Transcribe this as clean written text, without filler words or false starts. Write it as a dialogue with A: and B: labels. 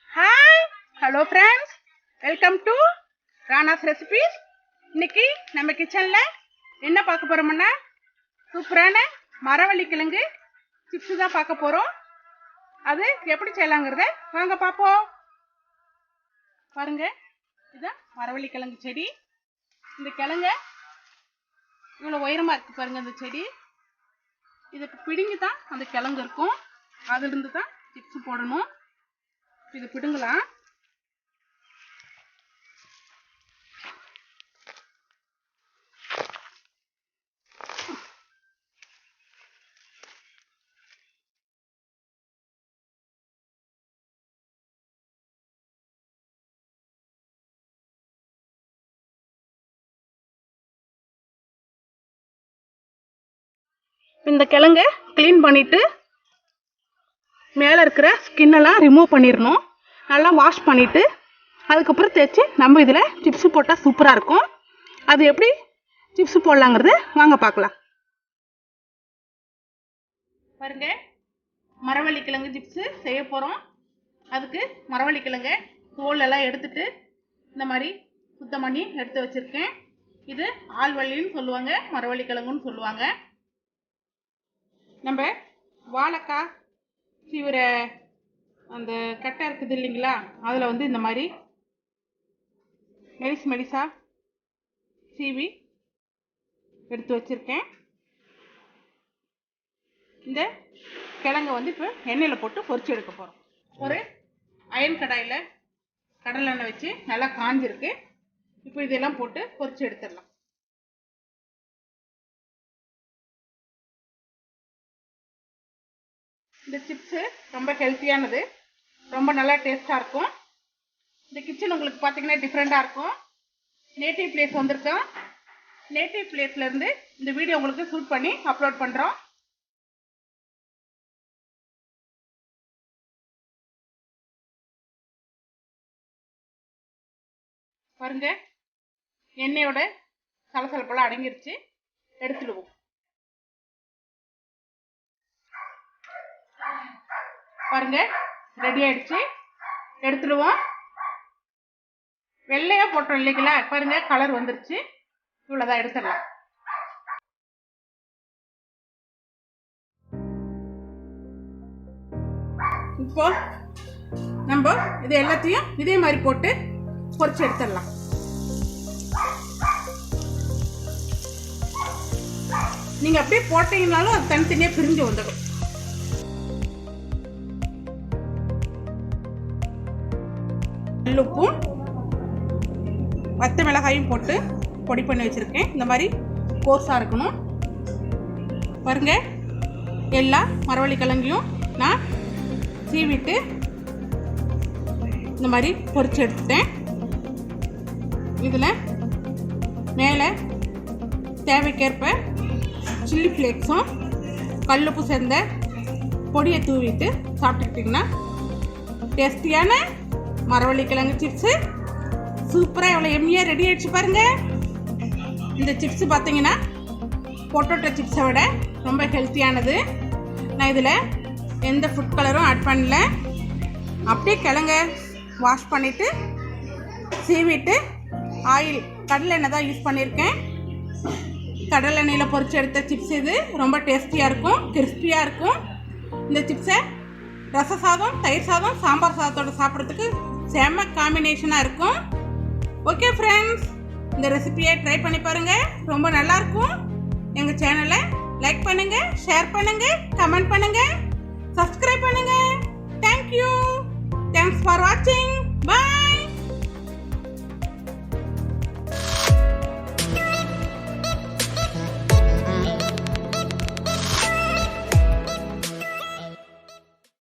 A: Hi, hello friends, welcome to Rana's recipes. இன்னைக்கு நம்ம கிச்சனில் என்ன பார்க்க போகிறோம்னா சூப்பரான மரவள்ளி கிழங்கு சிப்ஸு தான் பார்க்க போகிறோம். அது எப்படி செய்யலாங்கிறத வாங்க பார்ப்போம். பாருங்க, இதுதான் மரவள்ளி கிழங்கு செடி. இந்த கிழங்க இவ்வளோ உயரமாக இருக்குது பாருங்க. அந்த செடி இதுக்கு பிடுங்கி தான் அந்த கிழங்கு இருக்கும். அதிலிருந்து தான் சிப்ஸு போடணும். இது பிடுங்கலாம். இந்த கிழங்க க்ளீன் பண்ணிட்டு மேலே இருக்கிற ஸ்கின்னெல்லாம் ரிமூவ் பண்ணிடணும். நல்லா வாஷ் பண்ணிவிட்டு அதுக்கப்புறம் தேய்ச்சி நம்ம இதில் சிப்ஸு போட்டால் சூப்பராக இருக்கும். அது எப்படி சிப்ஸு போடலாங்கிறது வாங்க பார்க்கலாம். பாருங்க, மரவள்ளி கிழங்கு சிப்ஸு செய்ய போகிறோம். அதுக்கு மரவள்ளி கிழங்கை தோலெல்லாம் எடுத்துட்டு இந்த மாதிரி சுத்தம் பண்ணி எடுத்து வச்சுருக்கேன். இது ஆள்வள்ளின்னு சொல்லுவாங்க, மரவள்ளி கிழங்குன்னு சொல்லுவாங்க. நம்ம வாழைக்காய் சீவிர அந்த கட்டை இருக்குது இல்லைங்களா, அதில் வந்து இந்த மாதிரி மெலிசா சீவி எடுத்து வச்சுருக்கேன். இந்த கிழங்கை வந்து இப்போ எண்ணெயில் போட்டு பொரிச்சு எடுக்க போகிறோம். ஒரு அயன் கடாயில் கடலை எண்ணெய் வச்சு நல்லா காஞ்சிருக்கு. இப்போ இதெல்லாம் போட்டு பொரிச்சு எடுத்துடலாம். இந்த சிப்ஸு ரொம்ப ஹெல்த்தியானது, ரொம்ப நல்லா டேஸ்ட்டாக இருக்கும். இந்த கிச்சன் உங்களுக்கு பார்த்தீங்கன்னா டிஃப்ரெண்ட்டாக இருக்கும். நேட்டிவ் பிளேஸ் வந்திருக்கோம். நேட்டிவ் பிளேஸ்லேருந்து இந்த வீடியோ உங்களுக்கு ஷூட் பண்ணி அப்லோட் பண்ணுறோம். பாருங்க, எண்ணெயோட சலசலப்பெல்லாம் அடங்கிருச்சு. எடுத்துடுவோம். பாருங்க, ரெடி ஆயிடுச்சு. எடுத்துடுவோம். வெள்ளையா போட்டோம் இல்லைங்களா, பாருங்க கலர் வந்துருச்சு. இவ்வளவுதான், எடுத்துடலாம். இப்போ நம்ம இது எல்லாத்தையும் இதே மாதிரி போட்டு பொரிச்சு எடுத்துடலாம். நீங்க அப்படியே போட்டீங்கன்னாலும் அது தனித்தனியா பிரிஞ்சு வந்துடும். உப்பும் வத்த மிளகாயும் போட்டு பொடி பண்ணி வச்சுருக்கேன். இந்த மாதிரி கோர்ஸாக இருக்கணும். பாருங்க, எல்லா மரவள்ளி கிழங்கையும் நான் சீவிட்டு இந்த மாதிரி பொரிச்சு எடுத்துட்டேன். இதில் மேலே தேவைக்கேற்ப சில்லி ஃப்ளேக்ஸும் கல்லுப்பு சேர்ந்த பொடியை தூவிட்டு சாப்பிட்டுக்கிட்டிங்கன்னா டேஸ்டியான மரவள்ளி கிழங்கு சிப்ஸு சூப்பராக எவ்வளோ எம்மியாக ரெடி ஆகிடுச்சு பாருங்க. இந்த சிப்ஸு பார்த்தீங்கன்னா பொட்டேட்டோ சிப்ஸை விட ரொம்ப ஹெல்த்தியானது. நான் இதில் எந்த ஃபுட் கலரும் ஆட் பண்ணல. அப்படியே கிழங்க வாஷ் பண்ணிவிட்டு சீவிட்டு ஆயில் கடலை எண்ணெய் தான் யூஸ் பண்ணியிருக்கேன். கடலை எண்ணெயில் பொரிச்சு எடுத்த சிப்ஸ் இது ரொம்ப டேஸ்டியாக இருக்கும், கிறிஸ்பியாக இருக்கும். இந்த சிப்ஸை ரச சாதம், தயிர் சாதம், சாம்பார் சாதத்தோடு சாப்பிட்றதுக்கு செம்ம காம்பினேஷனாக இருக்கும். ஓகே ஃப்ரெண்ட்ஸ், இந்த ரெசிபியை ட்ரை பண்ணி பாருங்கள், ரொம்ப நல்லாயிருக்கும். எங்கள் சேனலை லைக் பண்ணுங்கள், ஷேர் பண்ணுங்கள், கமெண்ட் பண்ணுங்கள், சப்ஸ்கிரைப் பண்ணுங்கள். தேங்க்யூ. தேங்க்ஸ் ஃபார் வாட்சிங். பாய்.